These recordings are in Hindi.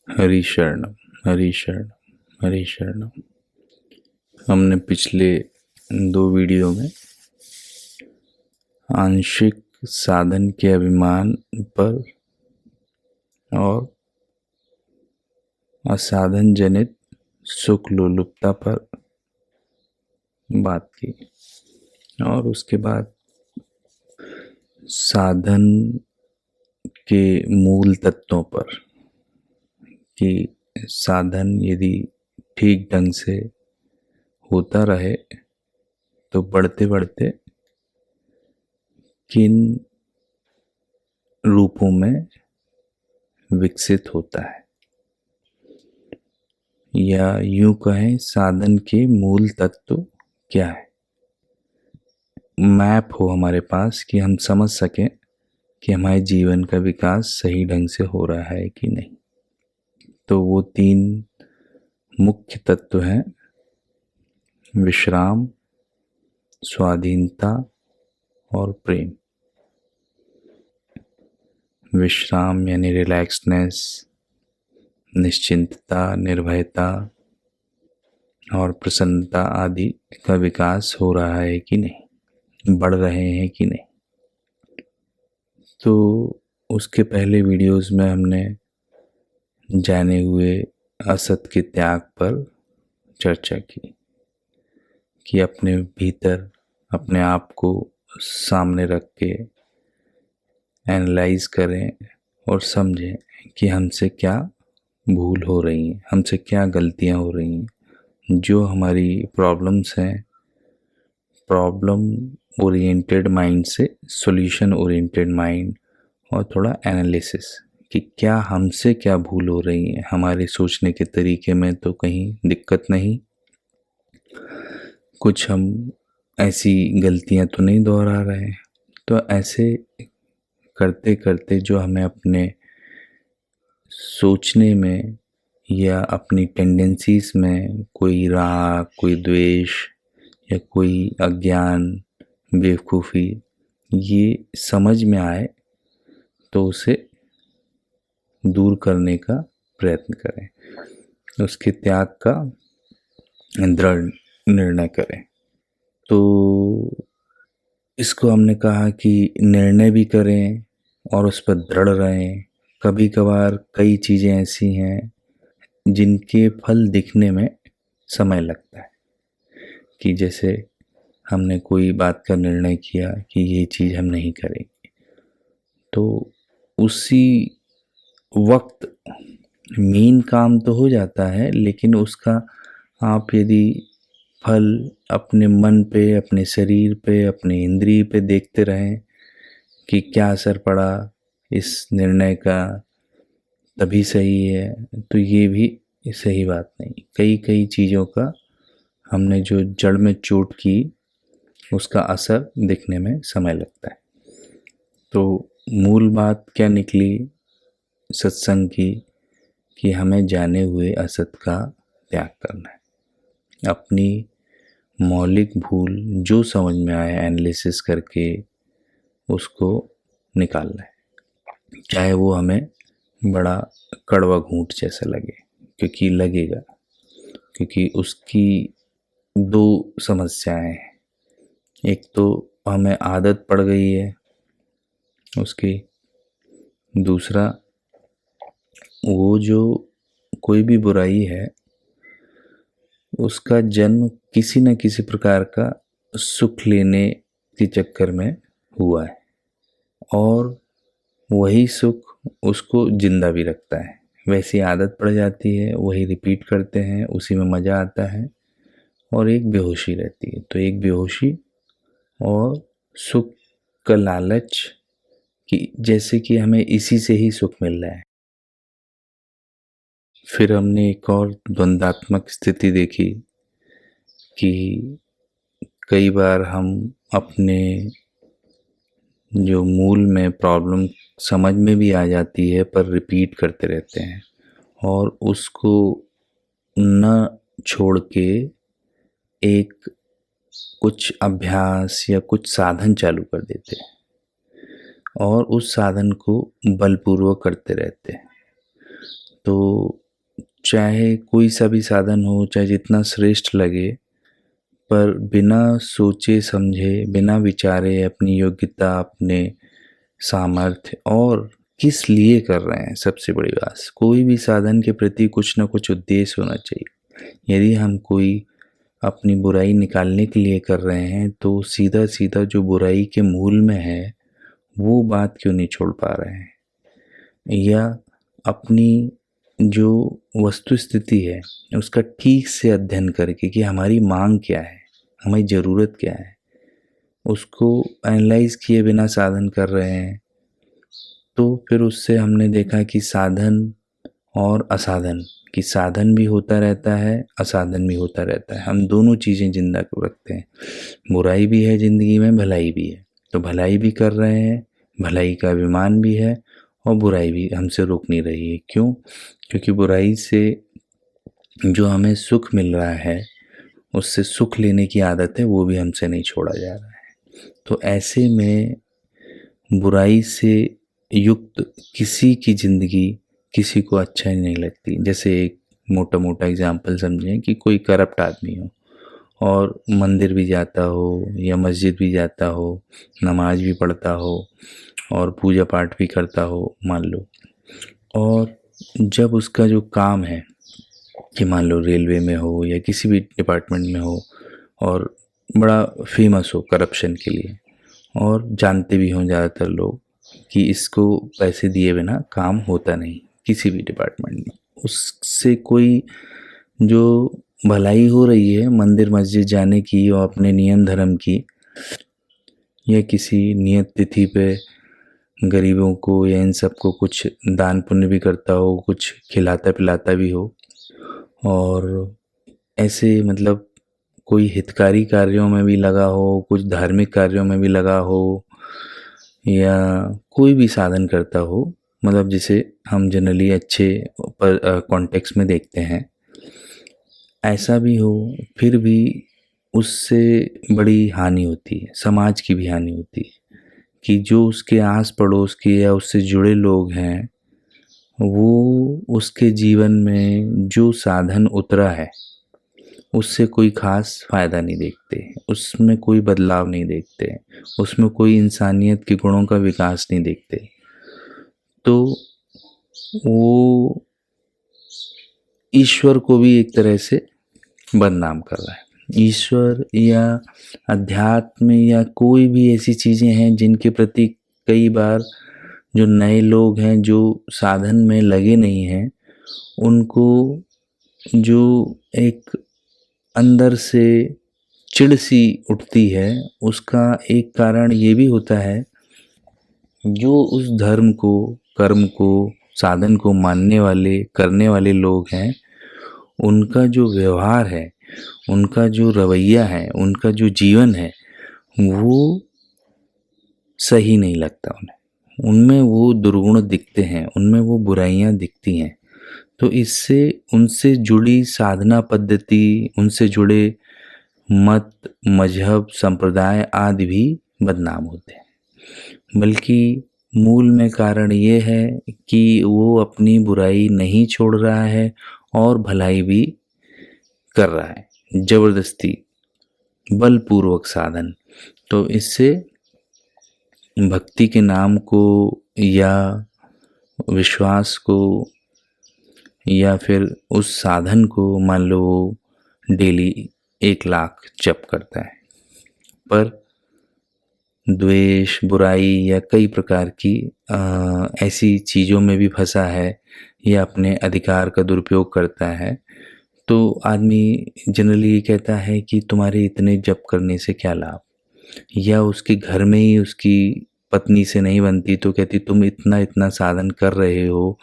हरि शरणम, हरि शरणम, हरि शरणम। हमने पिछले 2 वीडियो में आंशिक साधन के अभिमान पर और असाधन जनित सुख लोलुपता पर बात की और उसके बाद साधन के मूल तत्वों पर कि साधन यदि ठीक ढंग से होता रहे तो बढ़ते बढ़ते किन रूपों में विकसित होता है, या यूं कहें साधन के मूल तत्व क्या है। मैप हो हमारे पास कि हम समझ सकें कि हमारे जीवन का विकास सही ढंग से हो रहा है कि नहीं। तो वो 3 मुख्य तत्व हैं: विश्राम, स्वाधीनता और प्रेम। विश्राम यानी रिलैक्सनेस, निश्चिंतता, निर्भयता और प्रसन्नता आदि का विकास हो रहा है कि नहीं, बढ़ रहे हैं कि नहीं। तो उसके पहले वीडियोस में हमने जाने हुए असत के त्याग पर चर्चा की कि अपने भीतर अपने आप को सामने रख के एनालाइज करें और समझें कि हमसे क्या भूल हो रही हैं, हमसे क्या गलतियां हो रही हैं। जो हमारी प्रॉब्लम्स हैं, प्रॉब्लम ओरिएंटेड माइंड से सॉल्यूशन ओरिएंटेड माइंड और थोड़ा एनालिसिस कि क्या हमसे क्या भूल हो रही है, हमारे सोचने के तरीके में तो कहीं दिक्कत नहीं, कुछ हम ऐसी गलतियां तो नहीं दोहरा रहे हैं। तो ऐसे करते करते जो हमें अपने सोचने में या अपनी टेंडेंसीज में कोई राग, कोई द्वेष या कोई अज्ञान, बेवकूफ़ी ये समझ में आए तो उसे दूर करने का प्रयत्न करें, उसके त्याग का दृढ़ निर्णय करें। तो इसको हमने कहा कि निर्णय भी करें और उस पर दृढ़ रहें। कभी कभार कई चीज़ें ऐसी हैं जिनके फल दिखने में समय लगता है, कि जैसे हमने कोई बात का निर्णय किया कि ये चीज़ हम नहीं करेंगे, तो उसी वक्त मेन काम तो हो जाता है, लेकिन उसका आप यदि फल अपने मन पे, अपने शरीर पे, अपने इंद्रिय पे देखते रहें कि क्या असर पड़ा इस निर्णय का, तभी सही है, तो ये भी सही बात नहीं। कई कई चीज़ों का हमने जो जड़ में चोट की उसका असर दिखने में समय लगता है। तो मूल बात क्या निकली सत्संग की कि हमें जाने हुए असत का त्याग करना है, अपनी मौलिक भूल जो समझ में आए एनालिसिस करके उसको निकालना है, चाहे वो हमें बड़ा कड़वा घूंट जैसा लगे, क्योंकि लगेगा, क्योंकि उसकी 2 समस्याएं हैं। एक तो हमें आदत पड़ गई है उसकी, दूसरा वो जो कोई भी बुराई है उसका जन्म किसी न किसी प्रकार का सुख लेने के चक्कर में हुआ है, और वही सुख उसको जिंदा भी रखता है। वैसी आदत पड़ जाती है, वही रिपीट करते हैं, उसी में मज़ा आता है, और एक बेहोशी रहती है। तो एक बेहोशी और सुख का लालच कि जैसे कि हमें इसी से ही सुख मिल रहा है। फिर हमने एक और द्वंद्वात्मक स्थिति देखी कि कई बार हम अपने जो मूल में प्रॉब्लम समझ में भी आ जाती है पर रिपीट करते रहते हैं, और उसको न छोड़ के एक कुछ अभ्यास या कुछ साधन चालू कर देते हैं और उस साधन को बलपूर्वक करते रहते हैं। तो चाहे कोई सा भी साधन हो, चाहे जितना श्रेष्ठ लगे, पर बिना सोचे समझे, बिना विचारे अपनी योग्यता, अपने सामर्थ्य और किस लिए कर रहे हैं, सबसे बड़ी बात, कोई भी साधन के प्रति कुछ ना कुछ उद्देश्य होना चाहिए। यदि हम कोई अपनी बुराई निकालने के लिए कर रहे हैं तो सीधा सीधा जो बुराई के मूल में है वो बात क्यों नहीं छोड़ पा रहे हैं, या अपनी जो वस्तु स्थिति है उसका ठीक से अध्ययन करके कि हमारी मांग क्या है, हमारी ज़रूरत क्या है, उसको एनालाइज किए बिना साधन कर रहे हैं, तो फिर उससे हमने देखा कि साधन और असाधन, कि साधन भी होता रहता है, असाधन भी होता रहता है। हम दोनों चीज़ें जिंदा को रखते हैं। बुराई भी है ज़िंदगी में, भलाई भी है। तो भलाई भी कर रहे हैं, भलाई का अभिमान भी है, और बुराई भी हमसे रुक नहीं रही है। क्यों? क्योंकि बुराई से जो हमें सुख मिल रहा है, उससे सुख लेने की आदत है, वो भी हमसे नहीं छोड़ा जा रहा है। तो ऐसे में बुराई से युक्त किसी की ज़िंदगी किसी को अच्छा ही नहीं लगती। जैसे एक मोटा मोटा एग्जाम्पल समझें कि कोई करप्ट आदमी हो और मंदिर भी जाता हो या मस्जिद भी जाता हो, नमाज भी पढ़ता हो और पूजा पाठ भी करता हो, मान लो, और जब उसका जो काम है कि मान लो रेलवे में हो या किसी भी डिपार्टमेंट में हो और बड़ा फेमस हो करप्शन के लिए, और जानते भी हों ज़्यादातर लोग कि इसको पैसे दिए बिना काम होता नहीं किसी भी डिपार्टमेंट में, उससे कोई जो भलाई हो रही है मंदिर मस्जिद जाने की और अपने नियम धर्म की, या किसी नियत तिथि पे गरीबों को या इन सब को कुछ दान पुण्य भी करता हो, कुछ खिलाता पिलाता भी हो, और ऐसे मतलब कोई हितकारी कार्यों में भी लगा हो, कुछ धार्मिक कार्यों में भी लगा हो, या कोई भी साधन करता हो, मतलब जिसे हम जनरली अच्छे कॉन्टेक्स्ट में देखते हैं, ऐसा भी हो, फिर भी उससे बड़ी हानि होती है, समाज की भी हानि होती है, कि जो उसके आस पड़ोस के या उससे जुड़े लोग हैं, वो उसके जीवन में जो साधन उतरा है उससे कोई ख़ास फ़ायदा नहीं देखते, उसमें कोई बदलाव नहीं देखते, उसमें कोई इंसानियत के गुणों का विकास नहीं देखते। तो वो ईश्वर को भी एक तरह से बदनाम कर रहा है। ईश्वर या अध्यात्म या कोई भी ऐसी चीज़ें हैं जिनके प्रति कई बार जो नए लोग हैं जो साधन में लगे नहीं हैं, उनको जो एक अंदर से चिढ़ सी उठती है, उसका एक कारण ये भी होता है, जो उस धर्म को, कर्म को, साधन को मानने वाले, करने वाले लोग हैं, उनका जो व्यवहार है, उनका जो रवैया है, उनका जो जीवन है, वो सही नहीं लगता उन्हें, उनमें वो दुर्गुण दिखते हैं, उनमें वो बुराइयां दिखती हैं। तो इससे उनसे जुड़ी साधना पद्धति, उनसे जुड़े मत, मजहब, संप्रदाय आदि भी बदनाम होते हैं। बल्कि मूल में कारण ये है कि वो अपनी बुराई नहीं छोड़ रहा है और भलाई भी कर रहा है, जबरदस्ती, बलपूर्वक साधन। तो इससे भक्ति के नाम को या विश्वास को या फिर उस साधन को, मान लो वो डेली 1 लाख जप करता है, पर द्वेष, बुराई या कई प्रकार की ऐसी चीज़ों में भी फंसा है या अपने अधिकार का दुरुपयोग करता है, तो आदमी जनरली ये कहता है कि तुम्हारे इतने जप करने से क्या लाभ, या उसके घर में ही उसकी पत्नी से नहीं बनती तो कहती तुम इतना इतना साधन कर रहे हो,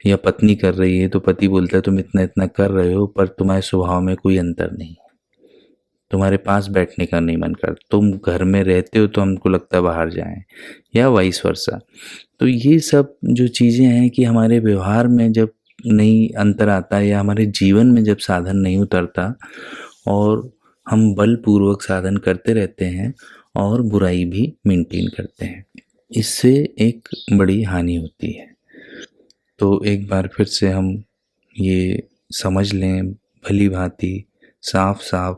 या पत्नी कर रही है तो पति बोलता है तुम इतना इतना कर रहे हो पर तुम्हारे स्वभाव में कोई अंतर नहीं, तुम्हारे पास बैठने का नहीं मन करता, तुम घर में रहते हो तो हमको लगता है बाहर जाएं, या वाइस वर्सा। तो ये सब जो चीज़ें हैं कि हमारे व्यवहार में जब नहीं अंतर आता है या हमारे जीवन में जब साधन नहीं उतरता और हम बलपूर्वक साधन करते रहते हैं और बुराई भी मेंटेन करते हैं, इससे एक बड़ी हानि होती है। तो एक बार फिर से हम ये समझ लें भली भांति साफ साफ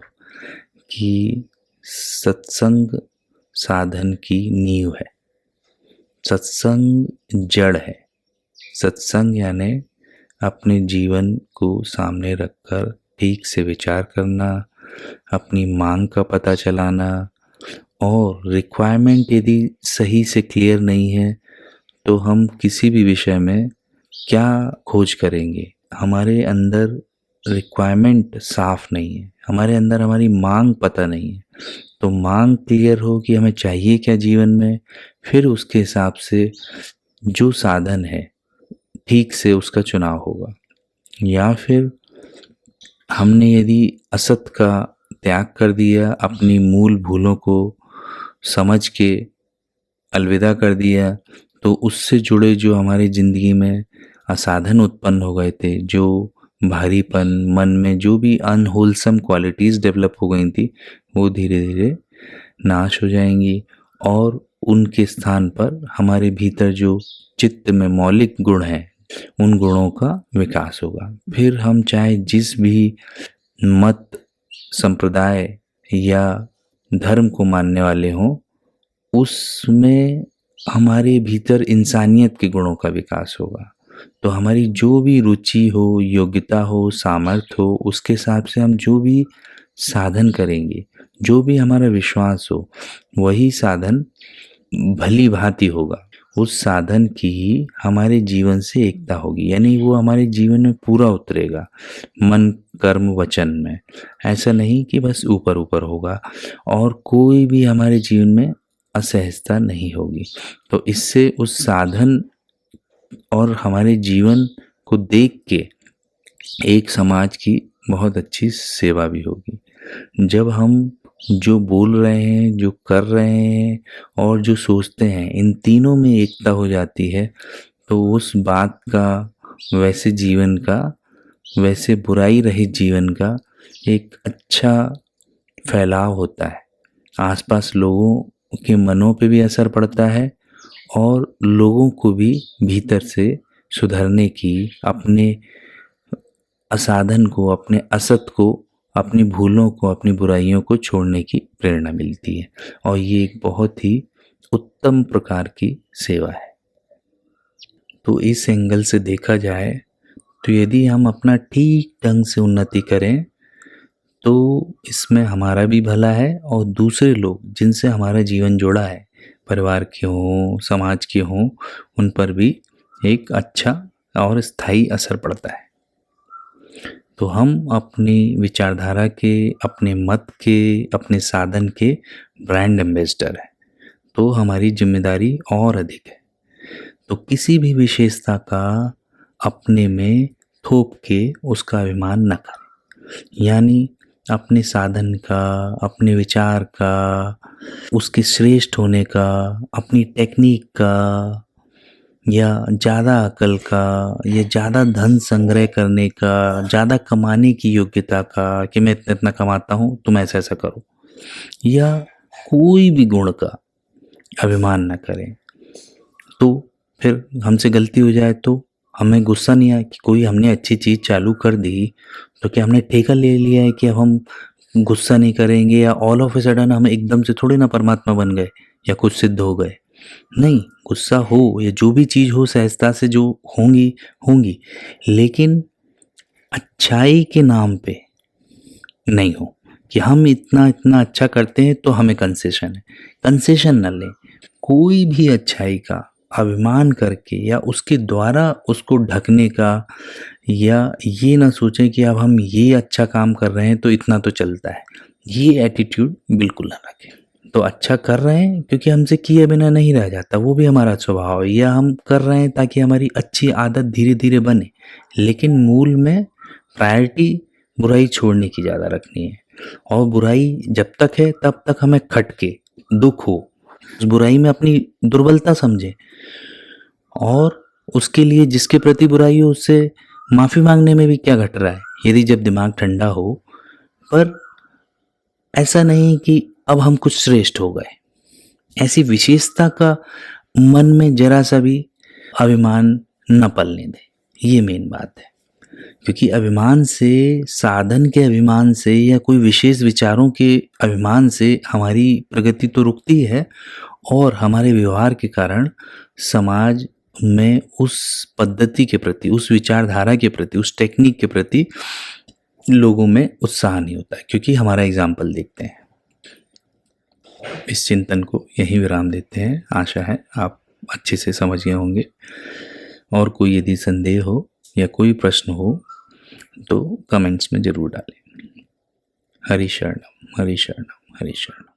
कि सत्संग साधन की नींव है, सत्संग जड़ है। सत्संग यानी अपने जीवन को सामने रखकर ठीक से विचार करना, अपनी मांग का पता चलाना, और रिक्वायरमेंट यदि सही से क्लियर नहीं है तो हम किसी भी विषय में क्या खोज करेंगे। हमारे अंदर रिक्वायरमेंट साफ नहीं है, हमारे अंदर हमारी मांग पता नहीं है, तो मांग क्लियर हो कि हमें चाहिए क्या जीवन में, फिर उसके हिसाब से जो साधन है ठीक से उसका चुनाव होगा। या फिर हमने यदि असत का त्याग कर दिया, अपनी मूल भूलों को समझ के अलविदा कर दिया, तो उससे जुड़े जो हमारी ज़िंदगी में असाधन उत्पन्न हो गए थे, जो भारीपन मन में, जो भी अनहोलसम क्वालिटीज़ डेवलप हो गई थी, वो धीरे धीरे नाश हो जाएंगी और उनके स्थान पर हमारे भीतर जो चित्त में मौलिक गुण हैं उन गुणों का विकास होगा। फिर हम चाहे जिस भी मत, संप्रदाय या धर्म को मानने वाले हों, उसमें हमारे भीतर इंसानियत के गुणों का विकास होगा। तो हमारी जो भी रुचि हो, योग्यता हो, सामर्थ्य हो, उसके हिसाब से हम जो भी साधन करेंगे, जो भी हमारा विश्वास हो, वही साधन भली भांति होगा। उस साधन की ही हमारे जीवन से एकता होगी, यानी वो हमारे जीवन में पूरा उतरेगा, मन कर्म वचन में। ऐसा नहीं कि बस ऊपर ऊपर होगा और कोई भी हमारे जीवन में असहजता नहीं होगी। तो इससे उस साधन और हमारे जीवन को देख के एक समाज की बहुत अच्छी सेवा भी होगी। जब हम जो बोल रहे हैं, जो कर रहे हैं और जो सोचते हैं, इन तीनों में एकता हो जाती है, तो उस बात का, वैसे जीवन का, वैसे बुराई रहित जीवन का एक अच्छा फैलाव होता है। आसपास लोगों के मनों पे भी असर पड़ता है और लोगों को भी भीतर से सुधरने की, अपने असाधन को, अपने असत को, अपनी भूलों को, अपनी बुराइयों को छोड़ने की प्रेरणा मिलती है। और ये एक बहुत ही उत्तम प्रकार की सेवा है। तो इस एंगल से देखा जाए तो यदि हम अपना ठीक ढंग से उन्नति करें तो इसमें हमारा भी भला है और दूसरे लोग जिनसे हमारा जीवन जुड़ा है, परिवार के हों, समाज के हों, उन पर भी एक अच्छा और स्थायी असर पड़ता है। तो हम अपनी विचारधारा के, अपने मत के, अपने साधन के ब्रांड एम्बेसडर हैं, तो हमारी जिम्मेदारी और अधिक है। तो किसी भी विशेषता का अपने में थोप के उसका अभिमान न करें, यानी अपने साधन का, अपने विचार का, उसके श्रेष्ठ होने का, अपनी टेक्निक का, या ज़्यादा अकल का, या ज़्यादा धन संग्रह करने का, ज़्यादा कमाने की योग्यता का, कि मैं इतना इतना कमाता हूँ तुम ऐसा ऐसा करो, या कोई भी गुण का अभिमान न करें। तो फिर हमसे गलती हो जाए तो हमें गुस्सा नहीं आया कि कोई हमने अच्छी चीज़ चालू कर दी तो क्या हमने ठेका ले लिया है कि अब हम गुस्सा नहीं करेंगे, या ऑल ऑफ ए सडन हम एकदम से थोड़ी ना परमात्मा बन गए या कुछ सिद्ध हो गए। नहीं, गुस्सा हो या जो भी चीज़ हो, सहजता से जो होंगी होंगी, लेकिन अच्छाई के नाम पे नहीं हो कि हम इतना इतना अच्छा करते हैं तो हमें कंसेशन है। कंसेशन न लें। कोई भी अच्छाई का अभिमान करके या उसके द्वारा उसको ढकने का, या ये ना सोचें कि अब हम ये अच्छा काम कर रहे हैं तो इतना तो चलता है, ये एटीट्यूड बिल्कुल ना रखें। तो अच्छा कर रहे हैं क्योंकि हमसे किए बिना नहीं रह जाता, वो भी हमारा स्वभाव है, या हम कर रहे हैं ताकि हमारी अच्छी आदत धीरे धीरे बने, लेकिन मूल में प्रायोरिटी बुराई छोड़ने की ज़्यादा रखनी है। और बुराई जब तक है तब तक हमें खटके, दुख हो, उस बुराई में अपनी दुर्बलता समझें और उसके लिए जिसके प्रति बुराई हो उससे माफ़ी मांगने में भी क्या घट रहा है, यदि जब दिमाग ठंडा हो। पर ऐसा नहीं कि अब हम कुछ श्रेष्ठ हो गए, ऐसी विशेषता का मन में जरा सा भी अभिमान न पलने दें। ये मेन बात है। क्योंकि अभिमान से, साधन के अभिमान से या कोई विशेष विचारों के अभिमान से हमारी प्रगति तो रुकती है, और हमारे व्यवहार के कारण समाज में उस पद्धति के प्रति, उस विचारधारा के प्रति, उस टेक्निक के प्रति लोगों में उत्साह नहीं होता है, क्योंकि हमारा एग्जाम्पल देखते हैं। इस चिंतन को यहीं विराम देते हैं। आशा है आप अच्छे से समझ गए होंगे। और कोई यदि संदेह हो या कोई प्रश्न हो तो कमेंट्स में ज़रूर डालें। हरि शरणम, हरि शरणम, हरि शरणम।